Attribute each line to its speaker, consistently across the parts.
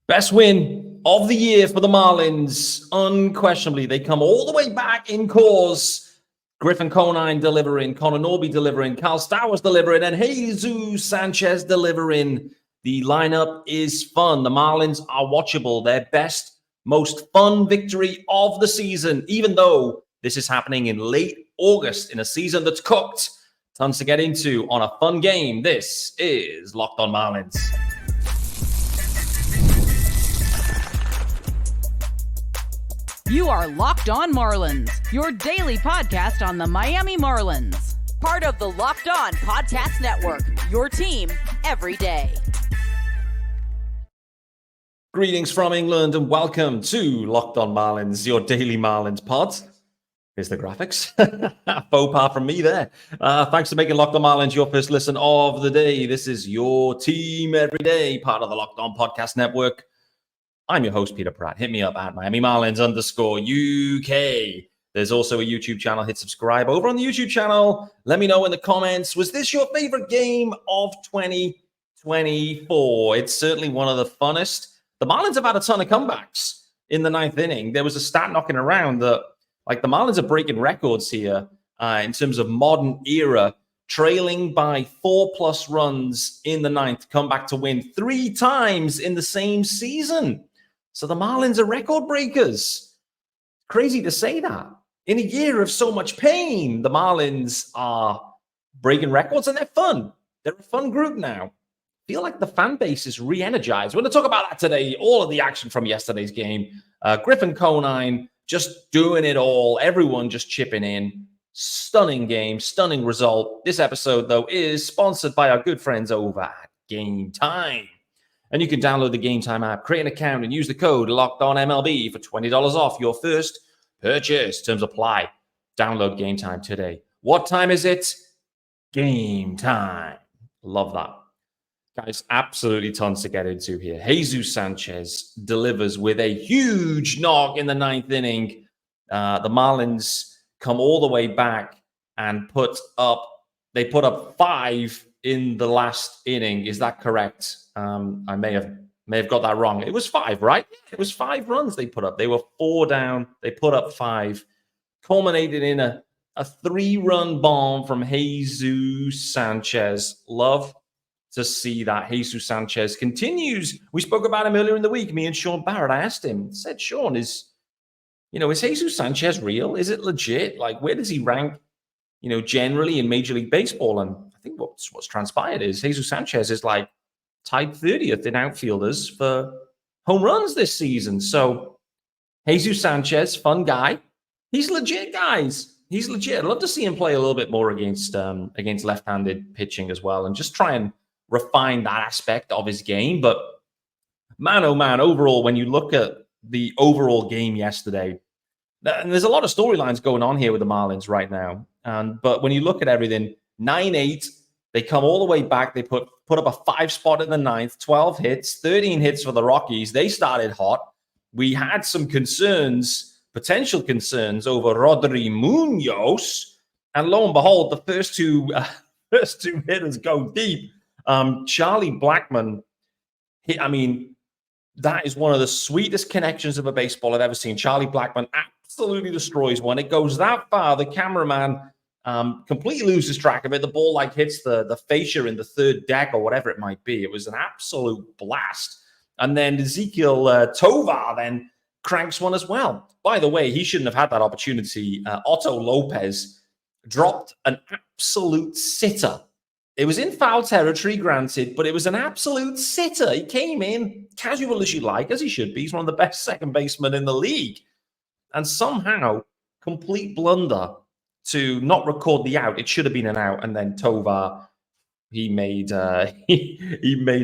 Speaker 1: Best win of the year for the Marlins. Unquestionably, they come all the way back in cause. Griffin Conine delivering, Conine delivering, Carl Stowers delivering, and Jesus Sanchez delivering. The lineup is fun. The Marlins are watchable. Their best, most fun victory of the season, even though this is happening in late August in a season that's cooked. Tons to get into on a fun game. This is Locked On Marlins.
Speaker 2: You are Locked On Marlins, your daily podcast on the Miami Marlins.
Speaker 3: Part of the Locked On Podcast Network, your team every day.
Speaker 1: Greetings from England and welcome to Locked On Marlins, your daily Marlins pod. Here's the graphics. Faux pas from me there. Thanks for making Locked On Marlins your first listen of the day. This is your team every day, part of the Locked On Podcast Network. I'm your host, Peter Pratt. Hit me up at Miami Marlins _UK. There's also a YouTube channel. Hit subscribe over on the YouTube channel. Let me know in the comments, was this your favorite game of 2024? It's certainly one of the funnest. The Marlins have had a ton of comebacks in the ninth inning. There was a stat knocking around that, like, the Marlins are breaking records here in terms of modern era, trailing by 4+ runs in the ninth, come back to win 3 times in the same season. So the Marlins are record breakers. Crazy to say that. In a year of so much pain, the Marlins are breaking records and they're fun. They're a fun group now. Feel like the fan base is re-energized. We're going to talk about that today. All of the action from yesterday's game. Griffin Conine just doing it all. Everyone just chipping in. Stunning game, stunning result. This episode, though, is sponsored by our good friends over at Gametime. And you can download the Gametime app, create an account, and use the code LOCKEDONMLB for $20 off your first purchase. Terms apply. Download Gametime today. What time is it? Game time. Love that. Guys, absolutely tons to get into here. Jesus Sanchez delivers with a huge knock in the ninth inning. The Marlins come all the way back and put up 5 in the last inning. Is that correct? I may have got that wrong. It was 5, right? It was 5 runs they put up. They were 4 down. They put up 5, culminated in a 3-run bomb from Jesus Sanchez. Love to see that. Jesus Sanchez continues. We spoke about him earlier in the week, me and Sean Barrett. I asked him, said, Sean, is Jesus Sanchez real? Is it legit? Like, where does he rank, generally in Major League Baseball? And I think what's transpired is Jesus Sanchez is like tied 30th in outfielders for home runs this season. So Jesus Sanchez, fun guy. He's legit, guys. He's legit. I'd love to see him play a little bit more against left-handed pitching as well, and just try and refine that aspect of his game. But man, oh man, overall, when you look at the overall game yesterday, and there's a lot of storylines going on here with the Marlins right now. But when you look at everything, 9-8, they come all the way back. They put up a 5 spot in the ninth, 12 hits, 13 hits for the Rockies. They started hot. We had some potential concerns over Roddery Munoz. And lo and behold, the first two hitters go deep. Charlie Blackmon, that is one of the sweetest connections of a baseball I've ever seen. Charlie Blackmon absolutely destroys one. It goes that far, the cameraman completely loses track of it. The ball hits the fascia in the third deck or whatever it might be. It was an absolute blast. And then Ezekiel Tovar then cranks one as well. By the way, he shouldn't have had that opportunity. Otto Lopez dropped an absolute sitter. It was in foul territory, granted, but it was an absolute sitter. He came in casual as you like, as he should be. He's one of the best second basemen in the league. And somehow, complete blunder to not record the out. It should have been an out. And then Tovar, he made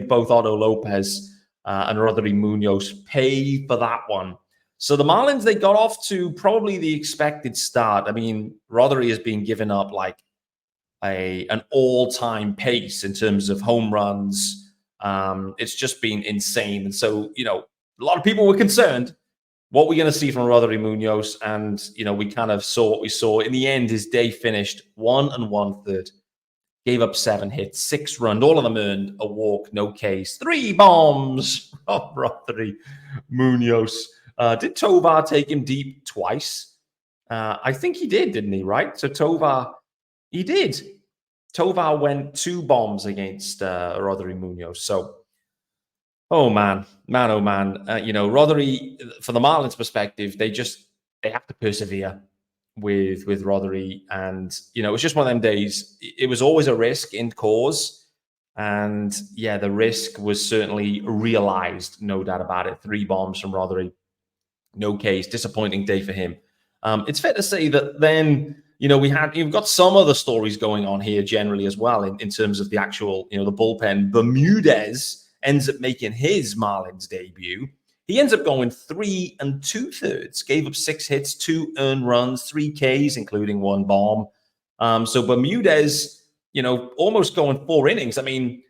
Speaker 1: both Otto Lopez and Roddery Munoz pay for that one. So the Marlins, they got off to probably the expected start. I mean, Roddery has been given up like an all-time pace in terms of home runs. It's just been insane. And so, a lot of people were concerned. What we're going to see from Roddery Munoz, and we kind of saw what we saw. In the end, his day finished 1 1/3. gave up 7 hits, 6 runs, all of them earned a walk, no Ks, 3 bombs of Roddery Munoz. Did Tovar take him deep twice? I think he did, didn't he, right? So Tovar, he did. Tovar went 2 bombs against Roddery Munoz. So, oh man. Roddery, for the Marlins perspective, they have to persevere with Roddery. And, it was just one of them days. It was always a risk in cause. And yeah, the risk was certainly realized, no doubt about it. 3 bombs from Roddery, no Ks, disappointing day for him. It's fair to say that then, you've got some other stories going on here generally as well in terms of the actual, the bullpen. Bermudez ends up making his Marlins debut. He ends up going 3 2/3, gave up 6 hits, 2 earned runs, 3 Ks, including 1 bomb. So Bermudez, almost going 4 innings. I mean,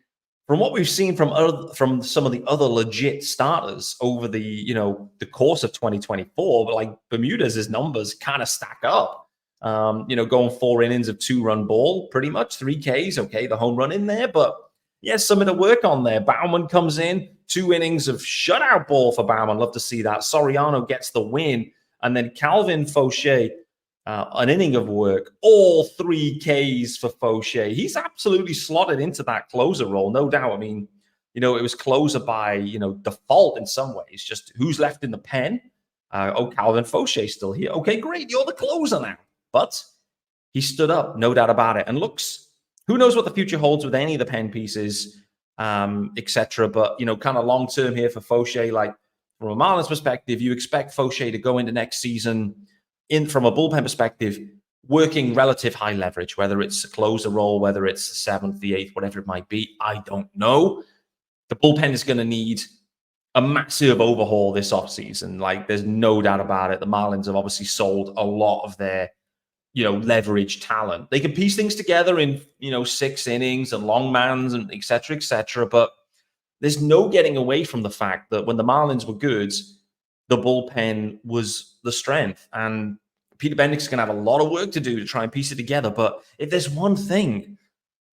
Speaker 1: from what we've seen from some of the other legit starters over the course of 2024, like Bermudez's numbers kind of stack up. Going 4 innings of 2-run ball, pretty much 3 Ks. Okay, the home run in there, but yeah, something to work on there. Baumann comes in, 2 innings of shutout ball for Baumann. Love to see that. Soriano gets the win, and then Calvin Fauché, an inning of work, all 3 Ks for Fauché. He's absolutely slotted into that closer role, no doubt. I mean, it was closer by, default in some ways. Just who's left in the pen? Calvin Fauché still here. Okay, great. You're the closer now. But he stood up, no doubt about it. And who knows what the future holds with any of the pen pieces, etc. But, kind of long-term here for Fauché, like from a Marlins perspective, you expect Fauché to go into next season from a bullpen perspective, working relative high leverage, whether it's a closer role, whether it's the 7th, the 8th, whatever it might be. I don't know. The bullpen is going to need a massive overhaul this offseason. Like, there's no doubt about it. The Marlins have obviously sold a lot of their, leverage talent. They can piece things together in, 6 innings and long mans and et cetera, but there's no getting away from the fact that when the Marlins were good, the bullpen was the strength. And Peter Bendix is going to have a lot of work to do to try and piece it together. But if there's one thing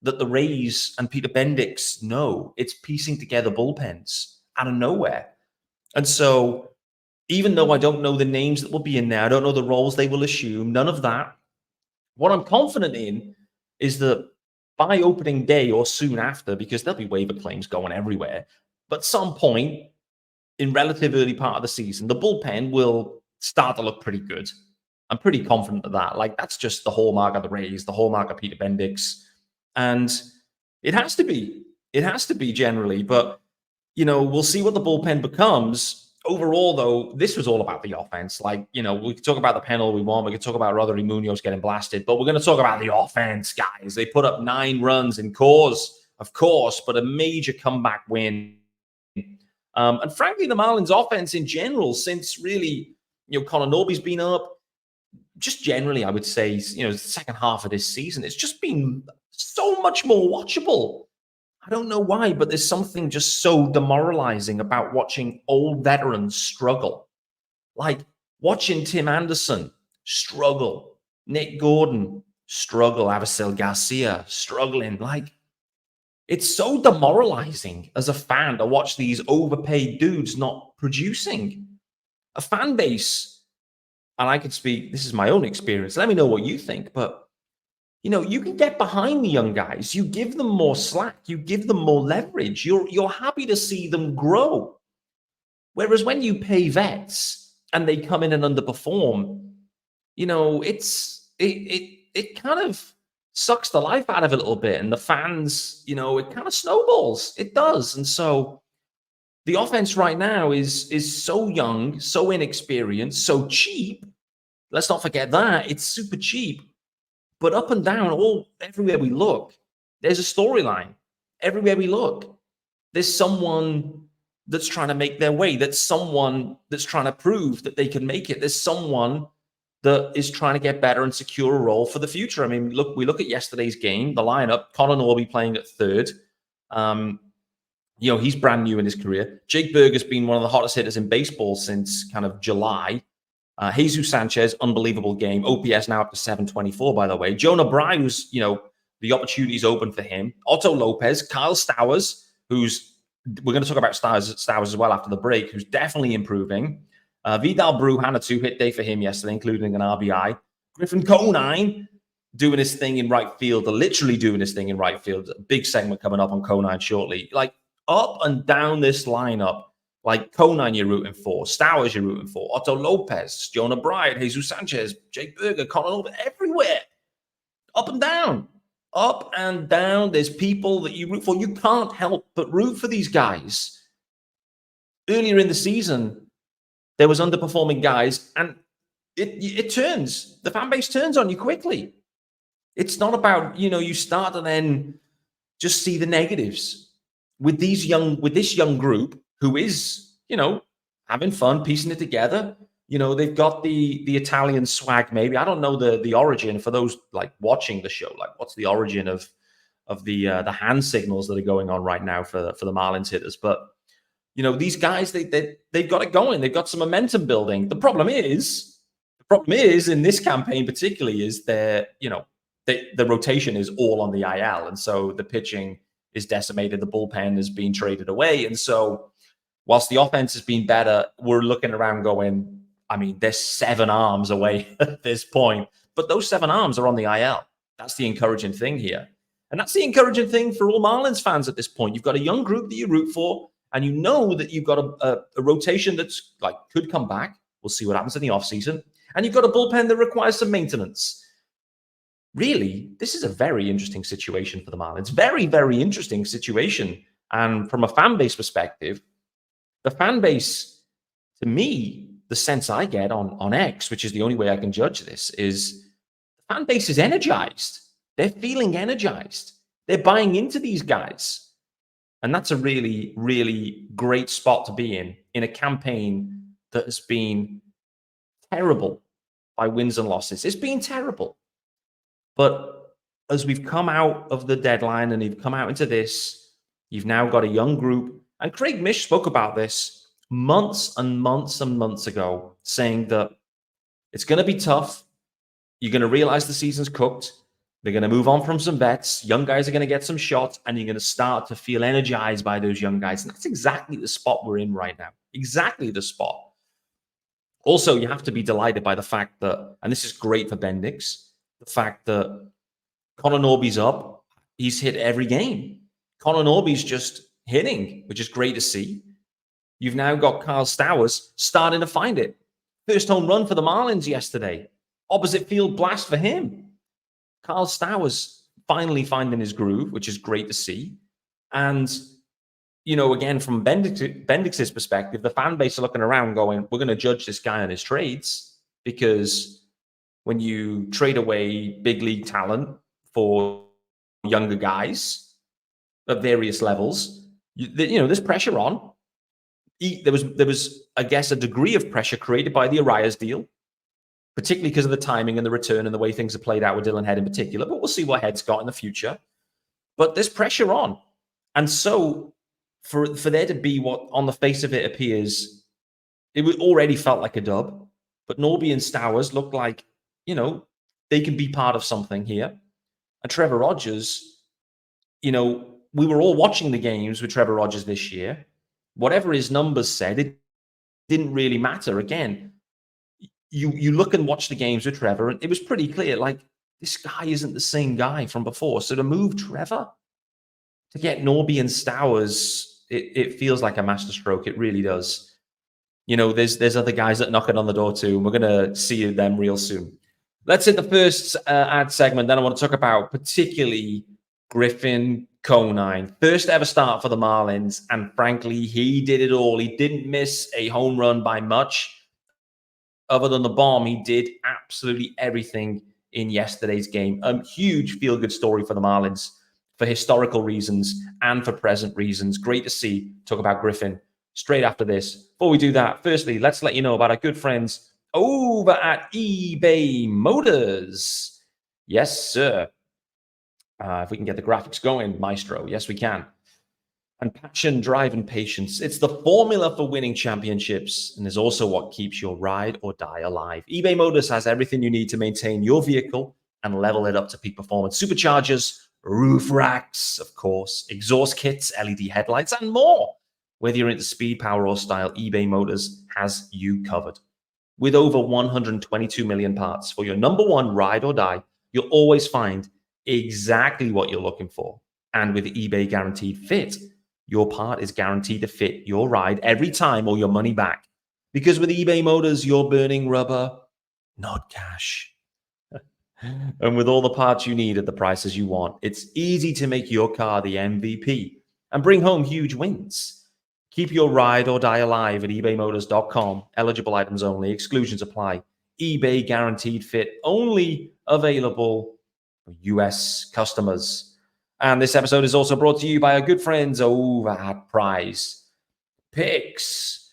Speaker 1: that the Rays and Peter Bendix know, it's piecing together bullpens out of nowhere. And so even though I don't know the names that will be in there, I don't know the roles they will assume, none of that. What I'm confident in is that by opening day or soon after, because there'll be waiver claims going everywhere, but some point in relative early part of the season, the bullpen will start to look pretty good. I'm pretty confident of that. Like, that's just the hallmark of the Rays, the hallmark of Peter Bendix. And it has to be. It has to be generally. But, we'll see what the bullpen becomes. Overall, though, this was all about the offense. Like, we could talk about the pen all we want. We could talk about Roddery Munoz getting blasted. But we're going to talk about the offense, guys. They put up 9 runs in cause, of course, but a major comeback win. And frankly, the Marlins offense in general, since really, Connor Norby's been up, just generally, I would say, the second half of this season, it's just been so much more watchable. I don't know why, but there's something just so demoralizing about watching old veterans struggle. Like watching Tim Anderson struggle, Nick Gordon struggle, Avisail Garcia struggling. Like, it's so demoralizing as a fan to watch these overpaid dudes not producing. A fan base, and I can speak, this is my own experience. Let me know what you think, but you can get behind the young guys. You give them more slack. You give them more leverage. You're happy to see them grow. Whereas when you pay vets and they come in and underperform, it kind of sucks the life out of it a little bit. And the fans, it kind of snowballs. It does. And so the offense right now is so young, so inexperienced, so cheap. Let's not forget that. It's super cheap. But up and down, everywhere we look, there's a storyline. Everywhere we look, there's someone that's trying to make their way. That's someone that's trying to prove that they can make it. There's someone that is trying to get better and secure a role for the future. I mean, we look at yesterday's game, the lineup, Connor Norby playing at third. He's brand new in his career. Jake Berger's been one of the hottest hitters in baseball since kind of July. Jesus Sanchez, unbelievable game. OPS now up to 724, by the way. Jonah Bry, who's, the opportunity's open for him. Otto Lopez, Kyle Stowers, who's, we're going to talk about Stowers as well after the break, who's definitely improving. Vidal Brew had a 2-hit day for him yesterday, including an RBI. Griffin Conine doing his thing in right field, literally doing his thing in right field. A big segment coming up on Conine shortly. Like, up and down this lineup, like Conine you're rooting for, Stowers you're rooting for, Otto Lopez, Jonah Bryant, Jesus Sanchez, Jake Berger, Connor Lopez, everywhere. Up and down. Up and down. There's people that you root for. You can't help but root for these guys. Earlier in the season, there was underperforming guys, and it turns. The fan base turns on you quickly. It's not about, you start and then just see the negatives. With this young group who is, having fun, piecing it together. They've got the Italian swag, maybe. I don't know the origin for those like watching the show. Like, what's the origin of the hand signals that are going on right now for the Marlins hitters? But these guys, they've got it going. They've got some momentum building. The problem is in this campaign particularly is the rotation is all on the IL, and so the pitching is decimated. The bullpen has been traded away, and so whilst the offense has been better, we're looking around going, they're 7 arms away at this point, but those 7 arms are on the IL. That's the encouraging thing here. And that's the encouraging thing for all Marlins fans at this point. You've got a young group that you root for, and you know that you've got a rotation that's like could come back. We'll see what happens in the offseason. And you've got a bullpen that requires some maintenance. Really, this is a very interesting situation for the Marlins. Very, very interesting situation. And from a fan base perspective, the fan base, to me, the sense I get on X, which is the only way I can judge this, is the fan base is energized. They're feeling energized. They're buying into these guys. And that's a really, really great spot to be in a campaign that has been terrible by wins and losses. It's been terrible. But as we've come out of the deadline and you've come out into this, you've now got a young group. And Craig Mish spoke about this months and months and months ago, saying that it's going to be tough. You're going to realize the season's cooked. They're going to move on from some vets. Young guys are going to get some shots, and you're going to start to feel energized by those young guys. And that's exactly the spot we're in right now. Exactly the spot. Also, you have to be delighted by the fact that, and this is great for Bendix, the fact that Connor Norby's up. He's hit every game. Connor Norby's just hitting, which is great to see. You've now got Kyle Stowers starting to find it. First home run for the Marlins yesterday. Opposite field blast for him. Kyle Stowers finally finding his groove, which is great to see. And, again, from Bendix's perspective, the fan base are looking around going, we're going to judge this guy on his trades, because when you trade away big league talent for younger guys at various levels, there's pressure on. There was, I guess, a degree of pressure created by the Arias deal, particularly because of the timing and the return and the way things have played out with Dylan Head in particular. But we'll see what Head's got in the future. But there's pressure on. And so for there to be what on the face of it appears, it already felt like a dub. But Norby and Stowers look like, they can be part of something here. And Trevor Rogers, we were all watching the games with Trevor Rogers this year. Whatever his numbers said, it didn't really matter. Again, you look and watch the games with Trevor, and it was pretty clear, like, this guy isn't the same guy from before. So to move Trevor, to get Norby and Stowers, it feels like a masterstroke. It really does. There's other guys that knock it on the door too, and we're going to see them real soon. Let's hit the first ad segment. Then I want to talk about particularly Griffin Conine. First ever start for the Marlins, and frankly, he did it all. He didn't miss a home run by much. Other than the bomb, he did absolutely everything in yesterday's game. A huge feel-good story for the Marlins for historical reasons and for present reasons. Great to see. Talk about Griffin straight after this. Before we do that, firstly, let's let you know about our good friends over at eBay Motors. Yes, sir. If we can get the graphics going, Maestro. Yes, we can. And passion, drive, and patience. It's the formula for winning championships, and is also what keeps your ride or die alive. eBay Motors has everything you need to maintain your vehicle and level it up to peak performance. Superchargers, roof racks, of course, exhaust kits, LED headlights, and more. Whether you're into speed, power, or style, eBay Motors has you covered. With over 122 million parts for your number one ride or die, you'll always find exactly what you're looking for. And with eBay Guaranteed Fit, your part is guaranteed to fit your ride every time or your money back. Because with eBay Motors, you're burning rubber, not cash. And with all the parts you need at the prices you want, it's easy to make your car the MVP and bring home huge wins. Keep your ride or die alive at ebaymotors.com. Eligible items only. Exclusions apply. eBay Guaranteed Fit only available for U.S. customers. And this episode is also brought to you by our good friends over at PrizePicks.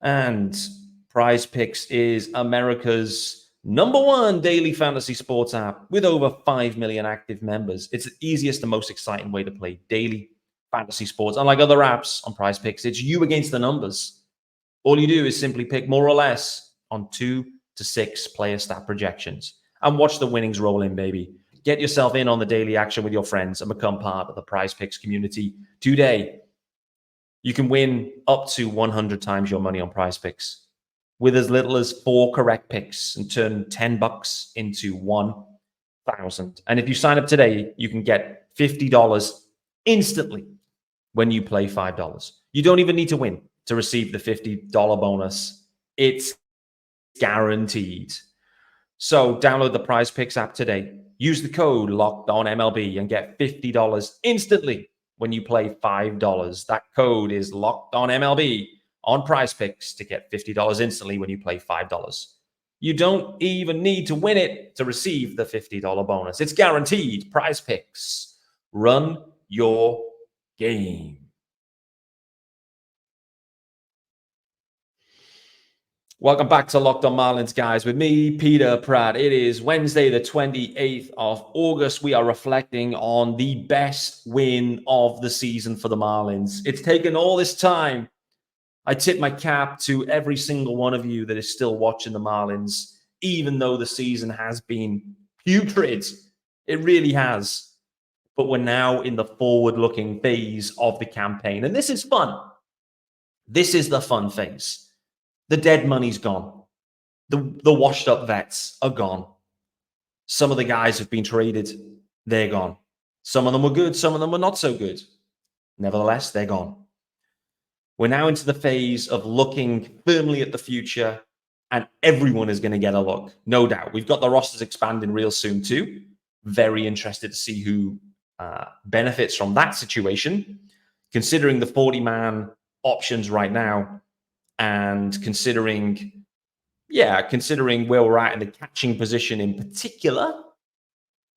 Speaker 1: And PrizePicks is America's number one daily fantasy sports app with over 5 million active members. It's the easiest and most exciting way to play daily fantasy sports. Unlike other apps on PrizePicks, it's you against the numbers. All you do is simply pick more or less on 2 to 6 player stat projections and watch the winnings roll in, baby. Get yourself in on the daily action with your friends and become part of the PrizePicks community today. You can win up to 100 times your money on PrizePicks with as little as 4 correct picks and turn $10 into 1,000. And if you sign up today, you can get $50 instantly when you play $5. You don't even need to win to receive the $50 bonus. It's guaranteed. So download the PrizePicks app today. Use the code LOCKEDONMLB and get $50 instantly when you play $5. That code is LOCKEDONMLB on PrizePicks to get $50 instantly when you play $5. You don't even need to win it to receive the $50 bonus. It's guaranteed. PrizePicks. Run your game. Welcome back to Locked On Marlins, guys, with me, Peter Pratt. It is Wednesday, the 28th of August. We are reflecting on the best win of the season for the Marlins. It's taken all this time. I tip my cap to every single one of you that is still watching the Marlins, even though the season has been putrid. It really has. But we're now in the forward-looking phase of the campaign. And this is fun. This is the fun phase. The dead money's gone. The washed-up vets are gone. Some of the guys have been traded. They're gone. Some of them were good. Some of them were not so good. Nevertheless, they're gone. We're now into the phase of looking firmly at the future, and everyone is going to get a look, no doubt. We've got the rosters expanding real soon, too. Very interested to see who benefits from that situation, considering the 40-man options right now, and considering where we're at in the catching position in particular.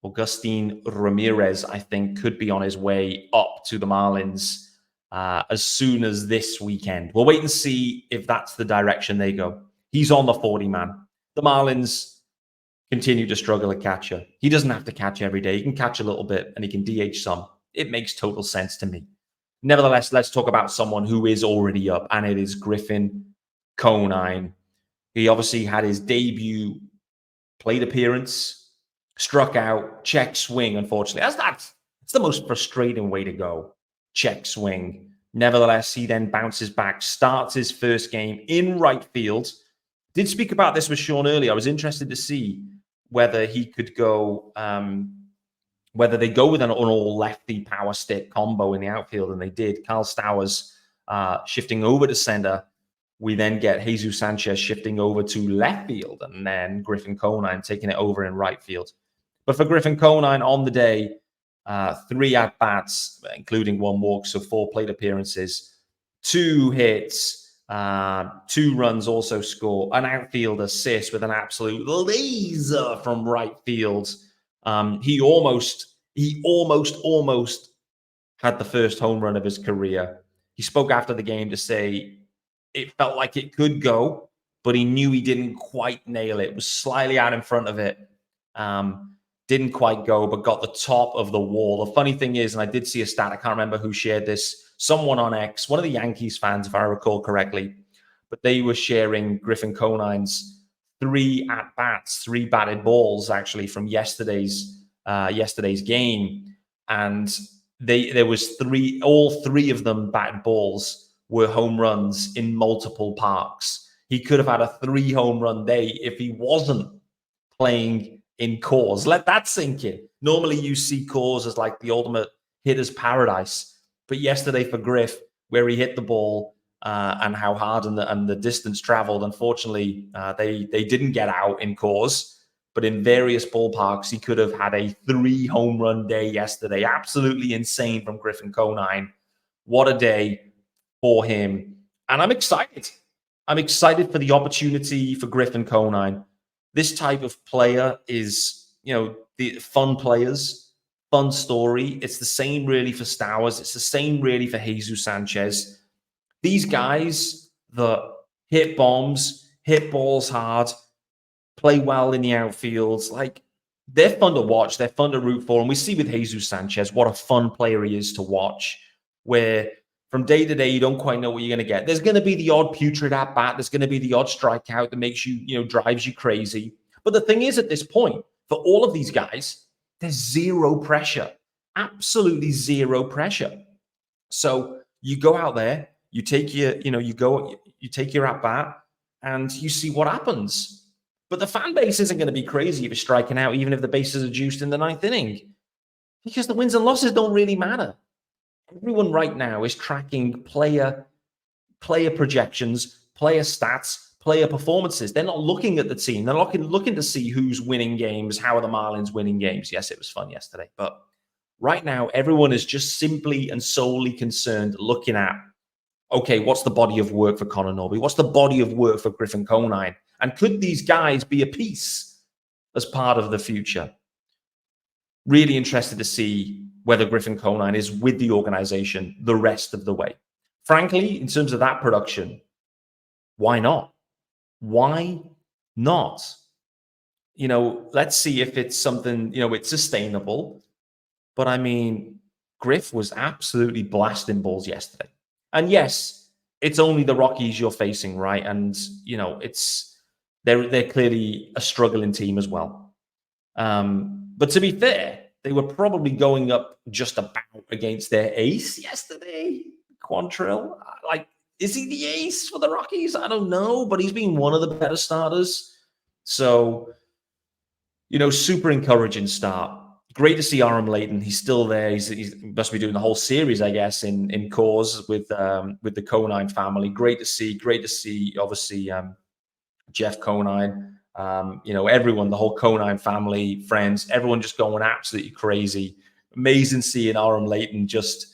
Speaker 1: Agustin Ramirez, I think, could be on his way up to the Marlins as soon as this weekend. We'll wait and see if that's the direction they go. He's on the 40-man. The Marlins continue to struggle at catcher. He doesn't have to catch every day. He can catch a little bit and he can DH some. It makes total sense to me. Nevertheless, let's talk about someone who is already up, and it is Griffin Conine. He obviously had his debut plate appearance, struck out, check swing, unfortunately. That's the most frustrating way to go. Check swing. Nevertheless, he then bounces back, starts his first game in right field. Did speak about this with Sean earlier. I was interested to see whether he could go, whether they go with an all lefty power stick combo in the outfield, and they did. Carl Stowers shifting over to center. We then get Jesus Sanchez shifting over to left field, and then Griffin Conine taking it over in right field. But for Griffin Conine on the day, 3 at-bats, including 1 walk, so 4 plate appearances, 2 hits, 2 runs also score, an outfield assist with an absolute laser from right field. He almost had the first home run of his career. He spoke after the game to say it felt like it could go, but he knew he didn't quite nail it. It was slightly out in front of it. Didn't quite go, but got the top of the wall. The funny thing is, and I did see a stat, I can't remember who shared this, someone on X, one of the Yankees fans, if I recall correctly, but they were sharing Griffin Conine's 3 at-bats, 3 batted balls, actually, from yesterday's game. and all three of them batted balls were home runs in multiple parks. He could have had a 3 home run day if he wasn't playing in Coors. Let that sink in. Normally you see Coors as like the ultimate hitter's paradise. But yesterday for Griff, where he hit the ball and how hard and the distance traveled, unfortunately, they didn't get out in Coors. But in various ballparks, he could have had a 3 home run day yesterday. Absolutely insane from Griffin Conine. What a day for him. And I'm excited. I'm excited for the opportunity for Griffin Conine. This type of player is, the fun players, fun story. It's the same really for Stowers. It's the same really for Jesus Sanchez. These guys that hit bombs, hit balls hard, play well in the outfields, like they're fun to watch. They're fun to root for. And we see with Jesus Sanchez what a fun player he is to watch, where from day to day, you don't quite know what you're going to get. There's going to be the odd putrid at bat. There's going to be the odd strikeout that makes you, drives you crazy. But the thing is, at this point, for all of these guys, there's zero pressure, absolutely zero pressure. So you go out there, you take your, you take your at bat, and you see what happens. But the fan base isn't going to be crazy if you're striking out, even if the bases are juiced in the 9th inning, because the wins and losses don't really matter. Everyone right now is tracking player projections, player stats, player performances. They're not looking at the team. They're looking to see who's winning games. How are the Marlins winning games? Yes, it was fun yesterday. But right now, everyone is just simply and solely concerned looking at, okay, what's the body of work for Connor Norby? What's the body of work for Griffin Conine? And could these guys be a piece as part of the future? Really interested to see whether Griffin Conine is with the organization the rest of the way. Frankly, in terms of that production, why not? Why not? Let's see if it's something, it's sustainable. But I mean, Griff was absolutely blasting balls yesterday. And yes, it's only the Rockies you're facing, right? And, they're clearly a struggling team as well. But to be fair, they were probably going up just about against their ace yesterday, Quantrill. Like, is he the ace for the Rockies? I don't know, but he's been one of the better starters. So, super encouraging start. Great to see Aram Layton. He's still there. He must be doing the whole series, I guess, in Coors with the Conine family. Great to see, obviously, Jeff Conine. Everyone, the whole Conine family, friends, everyone just going absolutely crazy. Amazing seeing Aram Layton just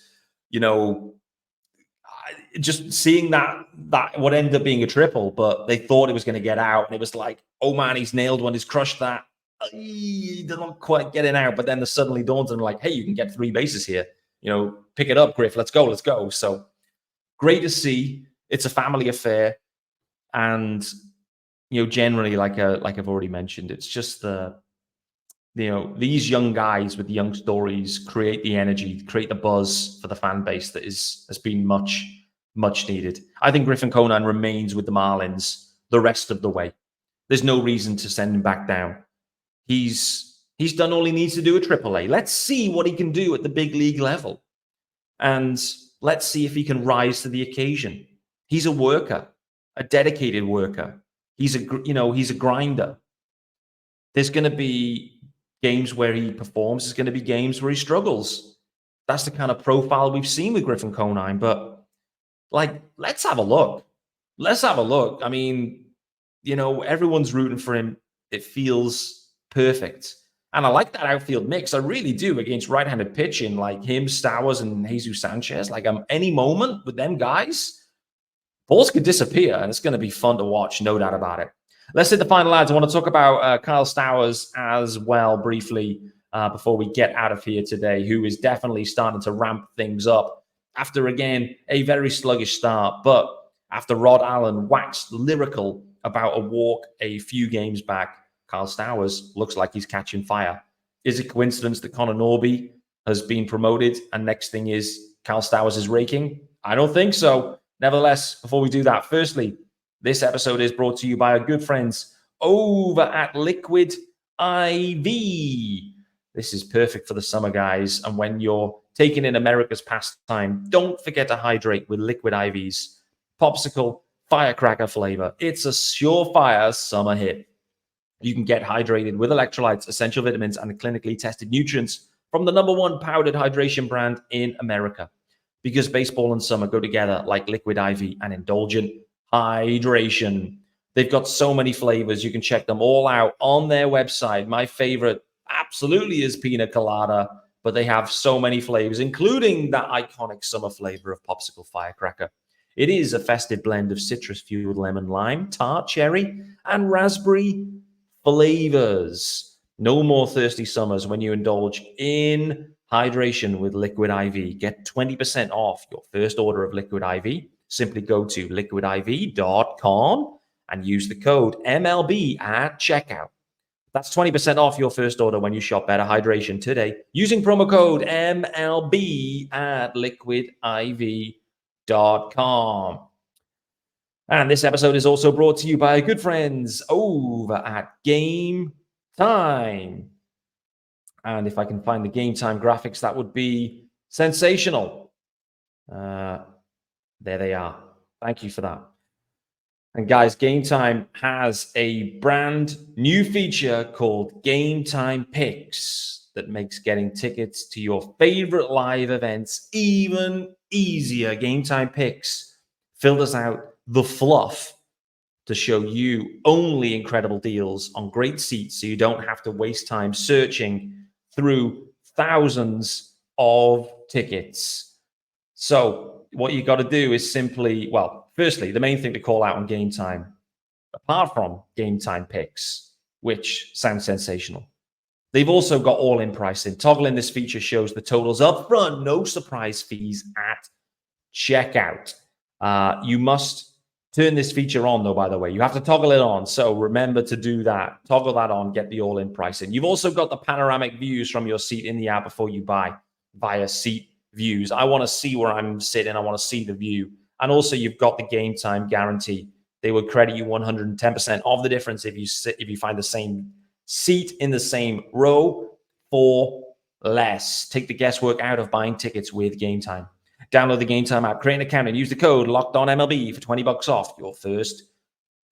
Speaker 1: seeing that what ended up being a triple, but they thought it was going to get out. And it was like, oh man, he's nailed one. He's crushed that. They're not quite getting out. But then the suddenly dawns on like, hey, you can get 3 bases here. Pick it up, Griff. Let's go. So great to see. It's a family affair. And generally, like I've already mentioned, it's just these young guys with young stories create the energy, create the buzz for the fan base that has been much, much needed. I think Griffin Conine remains with the Marlins the rest of the way. There's no reason to send him back down. He's done all he needs to do at AAA. Let's see what he can do at the big league level, and let's see if he can rise to the occasion. He's a worker, a dedicated worker. He's a grinder. There's going to be games where he performs. There's going to be games where he struggles. That's the kind of profile we've seen with Griffin Conine. But let's have a look. I mean, everyone's rooting for him. It feels perfect. And I like that outfield mix. I really do, against right-handed pitching like him, Stowers, and Jesus Sanchez. Any moment with them guys, balls could disappear, and it's going to be fun to watch, no doubt about it. Let's hit the final ads. I want to talk about Kyle Stowers as well briefly before we get out of here today, who is definitely starting to ramp things up after, again, a very sluggish start. But after Rod Allen waxed lyrical about a walk a few games back, Kyle Stowers looks like he's catching fire. Is it coincidence that Connor Norby has been promoted and next thing is Kyle Stowers is raking? I don't think so. Nevertheless, before we do that, firstly, this episode is brought to you by our good friends over at Liquid IV. This is perfect for the summer, guys. And when you're taking in America's pastime, don't forget to hydrate with Liquid IV's popsicle firecracker flavor. It's a surefire summer hit. You can get hydrated with electrolytes, essential vitamins, and clinically tested nutrients from the #1 powdered hydration brand in America. Because baseball and summer go together like Liquid IV and indulgent hydration. They've got so many flavors. You can check them all out on their website. My favorite absolutely is pina colada, but they have so many flavors, including that iconic summer flavor of popsicle firecracker. It is a festive blend of citrus-fueled lemon, lime, tart, cherry, and raspberry flavors. No more thirsty summers when you indulge in hydration with Liquid IV. Get 20% off your first order of Liquid IV. Simply go to liquidiv.com and use the code MLB at checkout. That's 20% off your first order when you shop Better Hydration today using promo code MLB at liquidiv.com. And this episode is also brought to you by our good friends over at Gametime. And if I can find the Gametime graphics, that would be sensational. There they are. Thank you for that. And guys, Gametime has a brand new feature called Gametime Picks that makes getting tickets to your favorite live events even easier. Gametime Picks filters out the fluff to show you only incredible deals on great seats so you don't have to waste time searching through thousands of tickets. So what you got to do is simply, well, firstly, the main thing to call out on Gametime, apart from Gametime Picks, which sounds sensational, they've also got all-in pricing. Toggling this feature shows the totals up front, no surprise fees at checkout. You must turn this feature on, though, by the way. You have to toggle it on. So remember to do that. Toggle that on, get the all-in pricing. You've also got the panoramic views from your seat in the app before you buy via seat views. I want to see where I'm sitting. I want to see the view. And also, you've got the Gametime guarantee. They will credit you 110% of the difference if you find the same seat in the same row for less. Take the guesswork out of buying tickets with Gametime. Download the Gametime app, create an account, and use the code LOCKEDONMLB for $20 off your first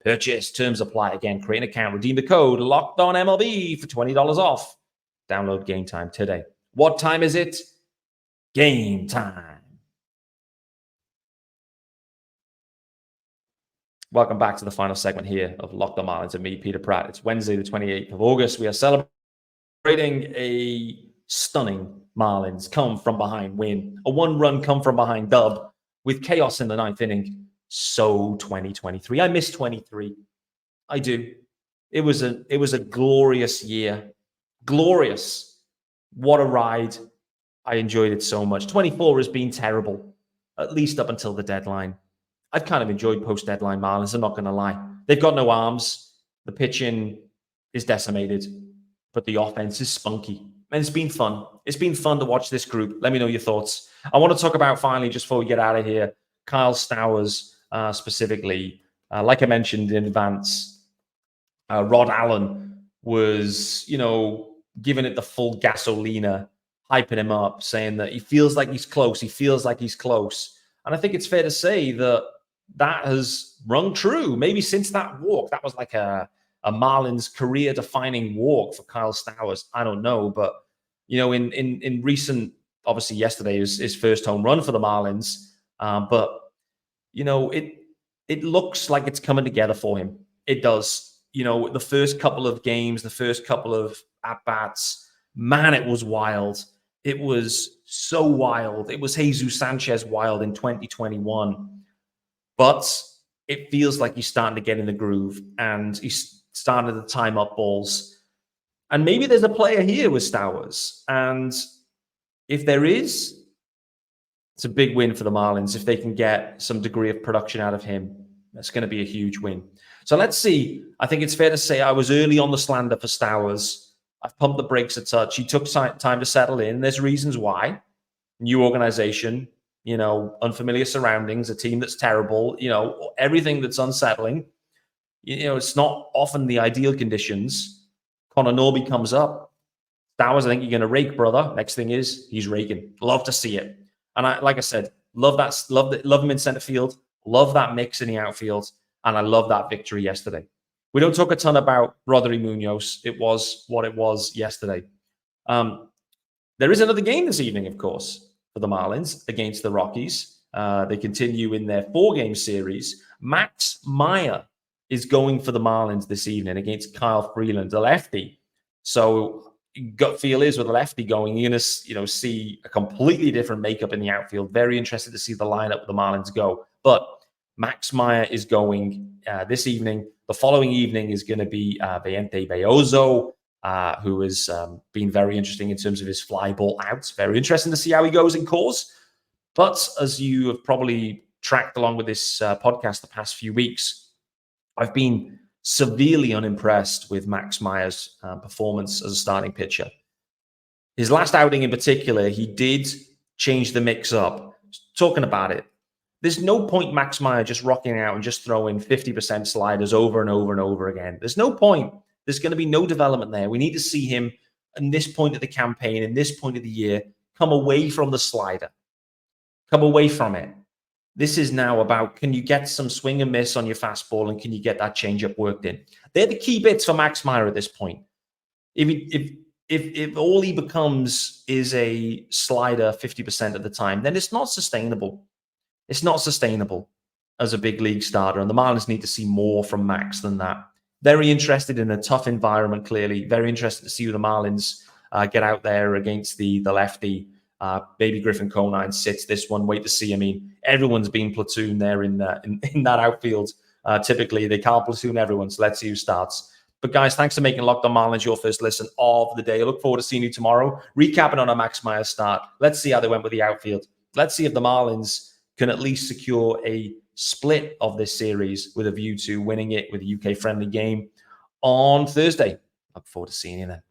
Speaker 1: purchase. Terms apply. Again, create an account, redeem the code LOCKEDONMLB for $20 off. Download Gametime today. What time is it? Game time. Welcome back to the final segment here of Locked On Marlins and me, Peter Pratt. It's Wednesday, the 28th of August. We are celebrating a stunning Marlins come from behind win, a one-run come from behind dub with chaos in the ninth inning. So 2023. I miss 23. I do. It was a glorious year. Glorious. What a ride. I enjoyed it so much. 24 has been terrible, at least up until the deadline. I've kind of enjoyed post-deadline Marlins, I'm not going to lie. They've got no arms. The pitching is decimated, but the offense is spunky. And it's been fun. It's been fun to watch this group. Let me know your thoughts. I want to talk about, finally, just before we get out of here, Kyle Stowers specifically. Like I mentioned in advance, Rod Allen was, giving it the full gasolina, hyping him up, saying that he feels like he's close. He feels like he's close. And I think it's fair to say that that has rung true. Maybe since that walk, that was like a Marlins career-defining walk for Kyle Stowers. I don't know, but in recent, obviously yesterday was his first home run for the Marlins, but it looks like it's coming together for him. It does. The first couple of games, the first couple of at-bats, man, it was wild. It was so wild. It was Jesus Sanchez wild in 2021. But it feels like he's starting to get in the groove and he's starting to time up balls. And maybe there's a player here with Stowers. And if there is, it's a big win for the Marlins. If they can get some degree of production out of him, that's going to be a huge win. So let's see. I think it's fair to say I was early on the slander for Stowers. I've pumped the brakes a touch. He took time to settle in. There's reasons why. New organization, unfamiliar surroundings, a team that's terrible, everything that's unsettling. It's not often the ideal conditions. Connor Norby comes up. Stowers, I think you're going to rake, brother. Next thing is he's raking. Love to see it. And like I said, love him in center field. Love that mix in the outfield. And I love that victory yesterday. We don't talk a ton about Roddery Munoz. It was what it was yesterday. There is another game this evening, of course, for the Marlins against the Rockies. They continue in their 4-game series. Max Meyer is going for the Marlins this evening against Kyle Freeland, the lefty. So gut feel is with a lefty going, you're going to see a completely different makeup in the outfield. Very interested to see the lineup the Marlins go. But Max Meyer is going this evening. The following evening is going to be Veyente Beozo, who has been very interesting in terms of his fly ball outs. Very interesting to see how he goes in cause. But as you have probably tracked along with this podcast the past few weeks, I've been severely unimpressed with Max Meyer's performance as a starting pitcher. His last outing in particular, he did change the mix up. Talking about it, there's no point Max Meyer just rocking out and just throwing 50% sliders over and over and over again. There's no point. There's going to be no development there. We need to see him in this point of the campaign, in this point of the year, come away from the slider. Come away from it. This is now about, can you get some swing and miss on your fastball, and can you get that changeup worked in? They're the key bits for Max Meyer at this point. If all he becomes is a slider 50% of the time, then it's not sustainable. It's not sustainable as a big league starter, and the Marlins need to see more from Max than that. Very interested in a tough environment, clearly. Very interested to see the Marlins get out there against the lefty. Maybe Griffin Conine sits this one. Wait to see. I mean, everyone's been platooned there in that outfield. Typically, they can't platoon everyone, so let's see who starts. But guys, thanks for making Locked On Marlins your first listen of the day. I look forward to seeing you tomorrow, recapping on a Max Meyer start. Let's see how they went with the outfield. Let's see if the Marlins can at least secure a split of this series with a view to winning it with a UK-friendly game on Thursday. Look forward to seeing you then.